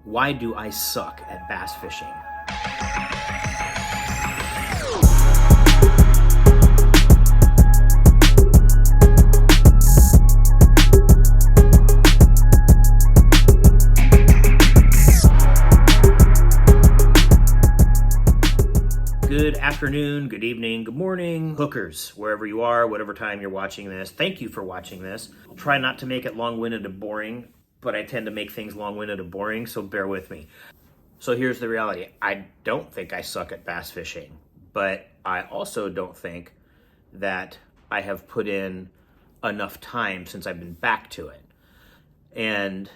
Why do I suck at bass fishing? Good afternoon, good evening, good morning, hookers, wherever you are, whatever time you're watching this. Thank you for watching this. I'll try not to make it long-winded and boring, but I tend to make things long-winded and boring, so bear with me. So here's the reality. I don't think I suck at bass fishing, but I also don't think that I have put in enough time since I've been back to it. And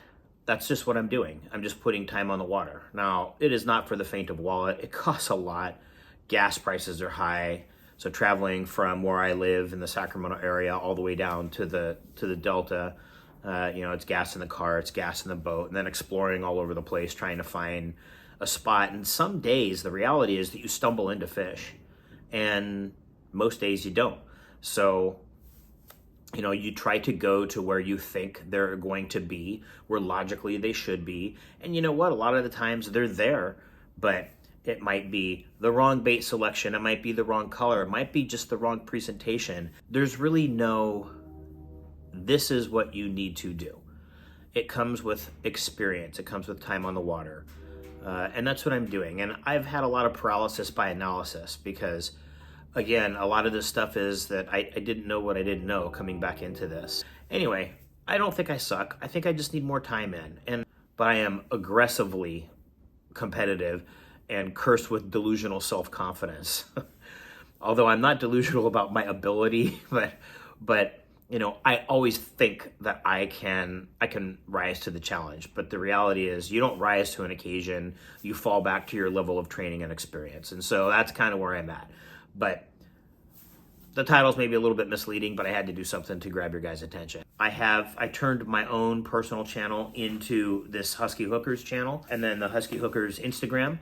that's just what I'm doing. I'm just putting time on the water. Now, it is not for the faint of wallet. It costs a lot. Gas prices are high. So traveling from where I live in the Sacramento area all the way down to the Delta, it's gas in the car, it's gas in the boat, and then exploring all over the place trying to find a spot. And some days the reality is that you stumble into fish, and most days you don't. So you try to go to where you think they're going to be, where logically they should be. And you know what? A lot of the times they're there, but it might be the wrong bait selection. It might be the wrong color. It might be just the wrong presentation. There's really no, this is what you need to do. It comes with experience. It comes with time on the water. And that's what I'm doing. And I've had a lot of paralysis by analysis because, again, a lot of this stuff is that I didn't know what I didn't know coming back into this. Anyway, I don't think I suck. I think I just need more time in. But I am aggressively competitive and cursed with delusional self-confidence. Although I'm not delusional about my ability, but I always think that I can rise to the challenge. But the reality is you don't rise to an occasion, you fall back to your level of training and experience. And so that's kind of where I'm at. But the title's maybe a little bit misleading, but I had to do something to grab your guys' attention. I turned my own personal channel into this Husky Hookers channel and then the Husky Hookers Instagram.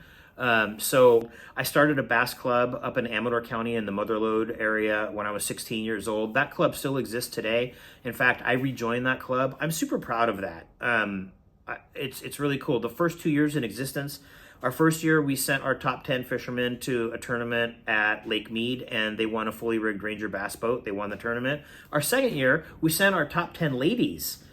So I started a bass club up in Amador County in the Motherlode area when I was 16 years old. That club still exists today. In fact, I rejoined that club. I'm super proud of that. It's really cool. The first 2 years in existence, our first year, we sent our top 10 fishermen to a tournament at Lake Mead, and they won a fully rigged Ranger bass boat. They won the tournament. Our second year, we sent our top 10 ladies,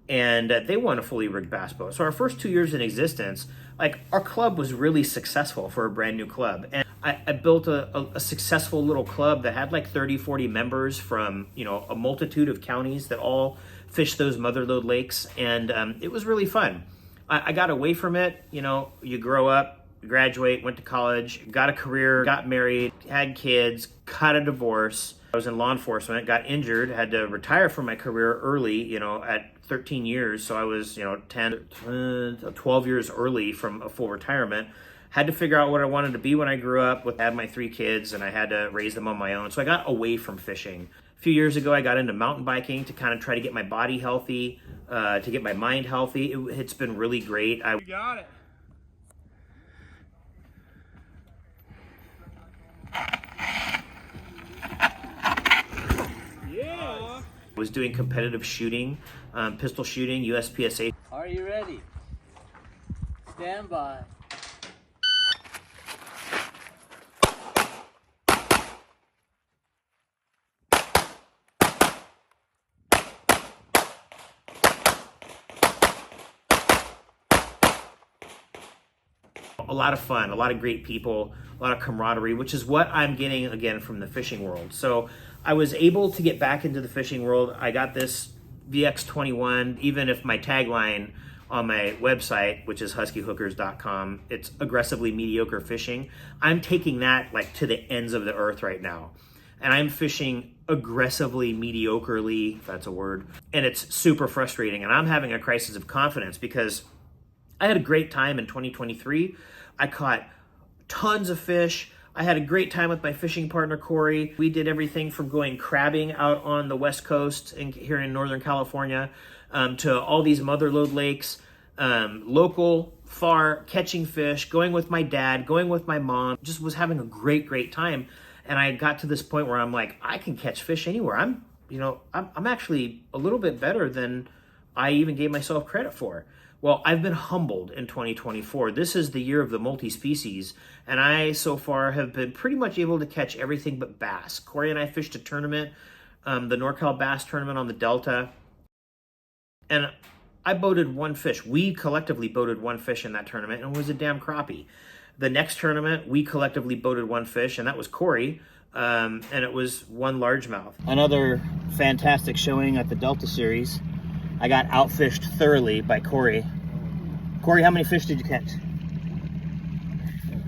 and they won a fully rigged bass boat. So our first 2 years in existence, our club was really successful for a brand new club. And I built a successful little club that had 30, 40 members from, a multitude of counties that all fished those motherlode lakes. And it was really fun. I got away from it. You grow up, graduate, went to college, got a career, got married, had kids, got a divorce. I was in law enforcement, got injured, had to retire from my career early, at 13 years. So I was, 12 years early from a full retirement. Had to figure out what I wanted to be when I grew up. Had my 3 kids, and I had to raise them on my own. So I got away from fishing. A few years ago, I got into mountain biking to kind of try to get my body healthy, to get my mind healthy. It's been really great. You got it. Yeah. Was doing competitive shooting, pistol shooting, USPSA. Are you ready? Stand by. A lot of fun, a lot of great people, a lot of camaraderie, which is what I'm getting again from the fishing world. So I was able to get back into the fishing world. I got this VX21, even if my tagline on my website, which is huskyhookers.com, it's aggressively mediocre fishing. I'm taking that to the ends of the earth right now. And I'm fishing aggressively mediocrely, if that's a word. And it's super frustrating. And I'm having a crisis of confidence because I had a great time in 2023. I caught tons of fish. I had a great time with my fishing partner, Corey. We did everything from going crabbing out on the West Coast here in Northern California to all these motherlode lakes, local, far, catching fish, going with my dad, going with my mom. Just was having a great time. And I got to this point where I'm like, I can catch fish anywhere. I'm actually a little bit better than I even gave myself credit for. Well, I've been humbled in 2024. This is the year of the multi-species, and I so far have been pretty much able to catch everything but bass. Corey and I fished a tournament, the NorCal Bass Tournament on the Delta, and I boated one fish. We collectively boated one fish in that tournament, and it was a damn crappie. The next tournament, we collectively boated one fish, and that was Corey, and it was one largemouth. Another fantastic showing at the Delta Series. I got outfished thoroughly by Corey. Corey, how many fish did you catch?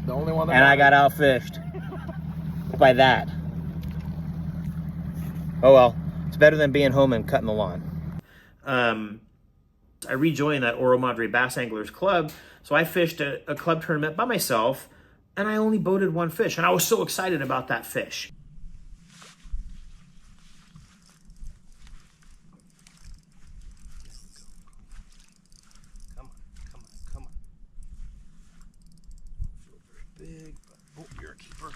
The only one that And I got outfished by that. Oh well, it's better than being home and cutting the lawn. I rejoined that Oro Madre Bass Anglers Club, so I fished a club tournament by myself, and I only boated one fish, and I was so excited about that fish. Come on. big, but you're a keeper.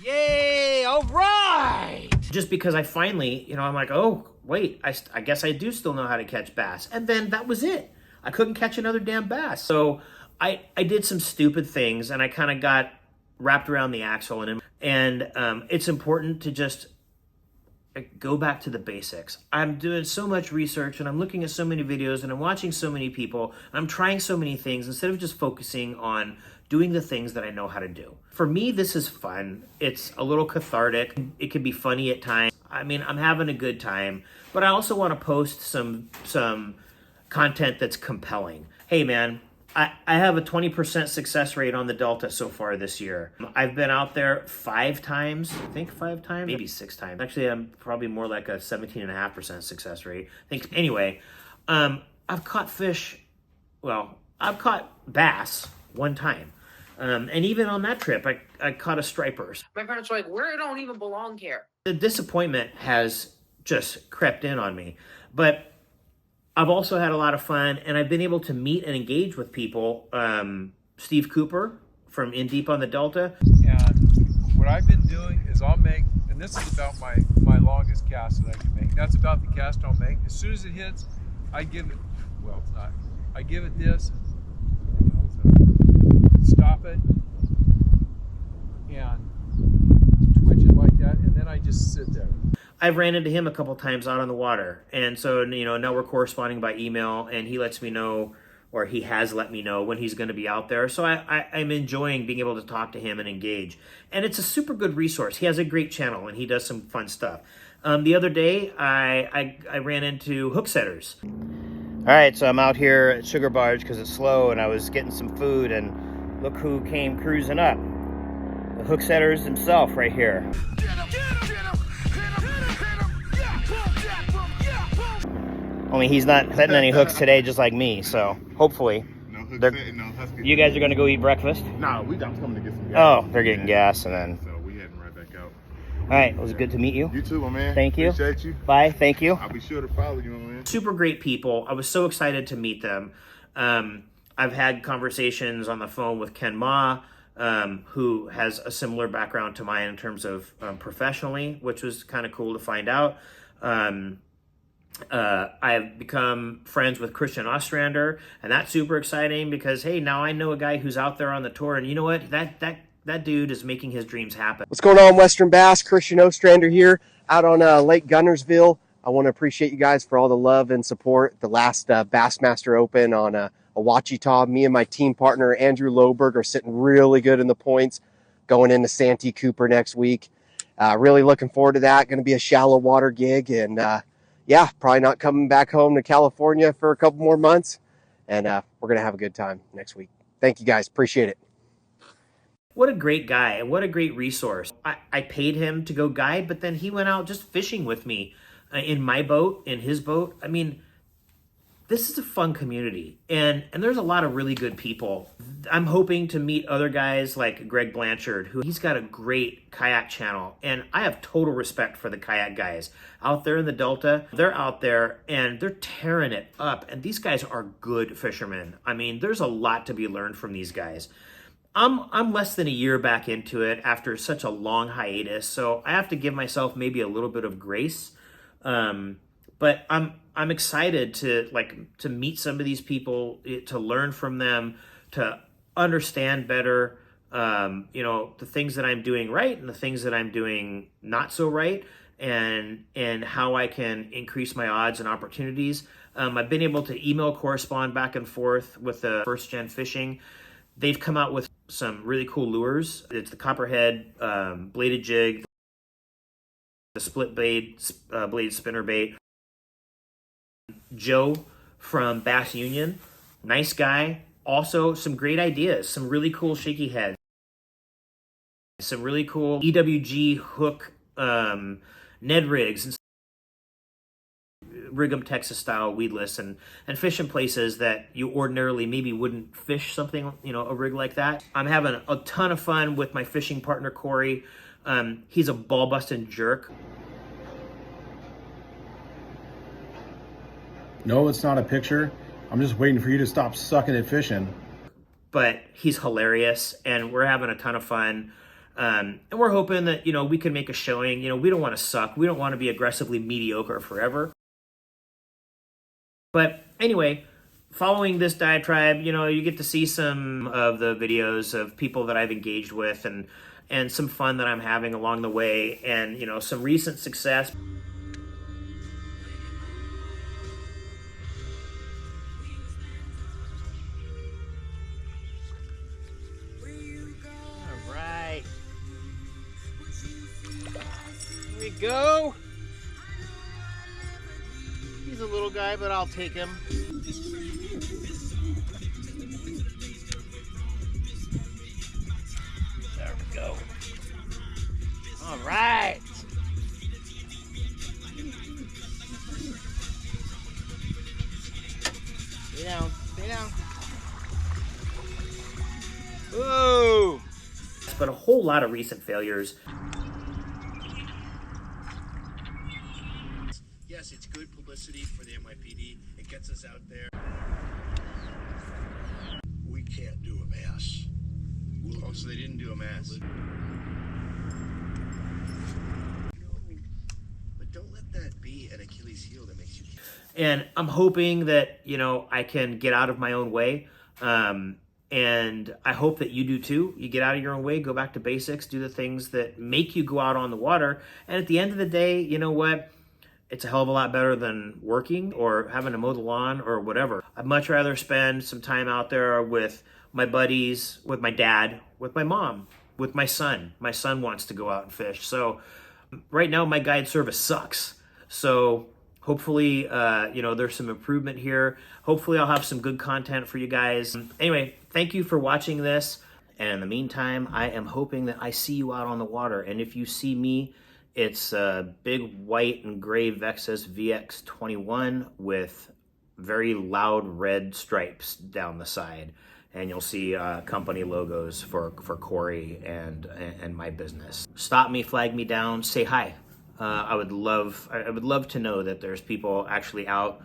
Yay! All right! Just because I finally, I'm like, oh, wait, I guess I do still know how to catch bass. And then that was it. I couldn't catch another damn bass. So I did some stupid things, and I kind of got wrapped around the axle. And it's important to just go back to the basics. I'm doing so much research, and I'm looking at so many videos, and I'm watching so many people, and I'm trying so many things instead of just focusing on doing the things that I know how to do. For me, this is fun. It's a little cathartic. It can be funny at times. I mean, I'm having a good time, but I also want to post some content that's compelling. Hey man, I have a 20% success rate on the Delta so far this year. I've been out there 5 times, I think 5 times, maybe 6 times. Actually, I'm probably more like a 17.5% success rate. Anyway, I've caught fish, I've caught bass 1 time. And even on that trip, I caught a striper. My parents were like, we don't even belong here. The disappointment has just crept in on me. But I've also had a lot of fun, and I've been able to meet and engage with people. Steve Cooper from In Deep on the Delta. And what I've been doing is I'll make, and this is about my longest cast that I can make. That's about the cast I'll make. As soon as it hits, I give it, well, it's not. I give it this, stop it, and twitch it like that, and then I just sit there. I've ran into him a couple times out on the water. And so, now we're corresponding by email, and he lets me know, or he has let me know when he's going to be out there. So I'm enjoying being able to talk to him and engage. And it's a super good resource. He has a great channel, and he does some fun stuff. The other day, I ran into hook setters. All right, so I'm out here at Sugar Barge because it's slow, and I was getting some food, and look who came cruising up. The hook setters himself right here. Only he's not setting any hooks today, just like me. So hopefully, No hook They're- set, no husky. you guys are going to go eat breakfast. Nah, I'm coming to get some gas. Oh, they're getting gas, and then. So we heading right back out. All right, it was good to meet you. You too, my man. Thank you. Appreciate you. Bye. Thank you. I'll be sure to follow you, my man. Super great people. I was so excited to meet them. I've had conversations on the phone with Ken Ma, who has a similar background to mine in terms of professionally, which was kind of cool to find out. I've become friends with Christian Ostrander, and that's super exciting because, hey, now I know a guy who's out there on the tour, and you know what? That dude is making his dreams happen. What's going on, Western Bass? Christian Ostrander here out on Lake Gunnersville. I want to appreciate you guys for all the love and support. The last Bassmaster Open on Ouachita, me and my team partner Andrew Loberg are sitting really good in the points going into Santee Cooper next week. Really looking forward to that. Going to be a shallow water gig, and yeah, probably not coming back home to California for a couple more months, and we're going to have a good time next week. Thank you guys. Appreciate it. What a great guy, and what a great resource. I paid him to go guide, but then he went out just fishing with me in my boat, in his boat. I mean, this is a fun community, and there's a lot of really good people. I'm hoping to meet other guys like Greg Blanchard, he's got a great kayak channel, and I have total respect for the kayak guys out there in the Delta. They're out there and they're tearing it up, and these guys are good fishermen. I mean, there's a lot to be learned from these guys. I'm less than a year back into it after such a long hiatus, so I have to give myself maybe a little bit of grace. But I'm excited to meet some of these people, to learn from them, to understand better, the things that I'm doing right and the things that I'm doing not so right, and how I can increase my odds and opportunities. I've been able to email correspond back and forth with the First Gen Fishing. They've come out with some really cool lures. It's the Copperhead bladed jig, the split blade spinner bait. Joe from Bass Union, nice guy. Also, some great ideas, some really cool shaky heads, some really cool EWG hook Ned rigs, and rig 'em Texas style weedless, and fish in places that you ordinarily maybe wouldn't fish something, a rig like that. I'm having a ton of fun with my fishing partner, Corey. He's a ball busting jerk. No, it's not a picture. I'm just waiting for you to stop sucking at fishing. But he's hilarious, and we're having a ton of fun. And we're hoping that, we can make a showing. We don't want to suck. We don't want to be aggressively mediocre forever. But anyway, following this diatribe, you get to see some of the videos of people that I've engaged with, and some fun that I'm having along the way, and, some recent success. Here we go. He's a little guy, but I'll take him. There we go. All right. Stay down. Stay down. Whoa. But a whole lot of recent failures. Yes, it's good publicity for the NYPD. It gets us out there. We can't do a mass. Oh, so they didn't do a mass. But don't let that be an Achilles heel that makes you... And I'm hoping that, I can get out of my own way. And I hope that you do too. You get out of your own way, go back to basics, do the things that make you go out on the water. And at the end of the day, you know what? It's a hell of a lot better than working or having to mow the lawn or whatever. I'd much rather spend some time out there with my buddies, with my dad, with my mom, with my son. My son wants to go out and fish. So right now my guide service sucks. So hopefully, there's some improvement here. Hopefully I'll have some good content for you guys. Anyway, thank you for watching this. And in the meantime, I am hoping that I see you out on the water. And if you see me, it's a big white and gray Vexus VX21 with very loud red stripes down the side. And you'll see company logos for Corey and my business. Stop me, flag me down, say hi. I would love to know that there's people actually out,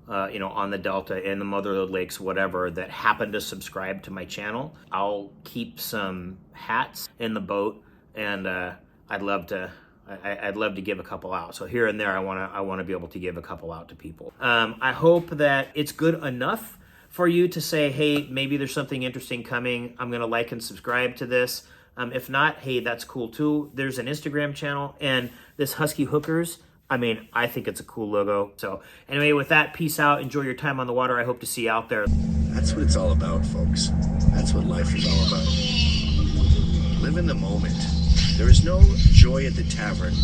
on the Delta, in the Motherlode Lakes, whatever, that happen to subscribe to my channel. I'll keep some hats in the boat, and I'd love to give a couple out. So here and there, I want to be able to give a couple out to people. I hope that it's good enough for you to say, hey, maybe there's something interesting coming. I'm gonna like and subscribe to this. If not, hey, that's cool too. There's an Instagram channel, and this Husky Hookers, I think it's a cool logo. So anyway, with that, peace out. Enjoy your time on the water. I hope to see you out there. That's what it's all about, folks. That's what life is all about. Live in the moment. There is no joy at the tavern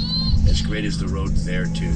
as great as the road thereto.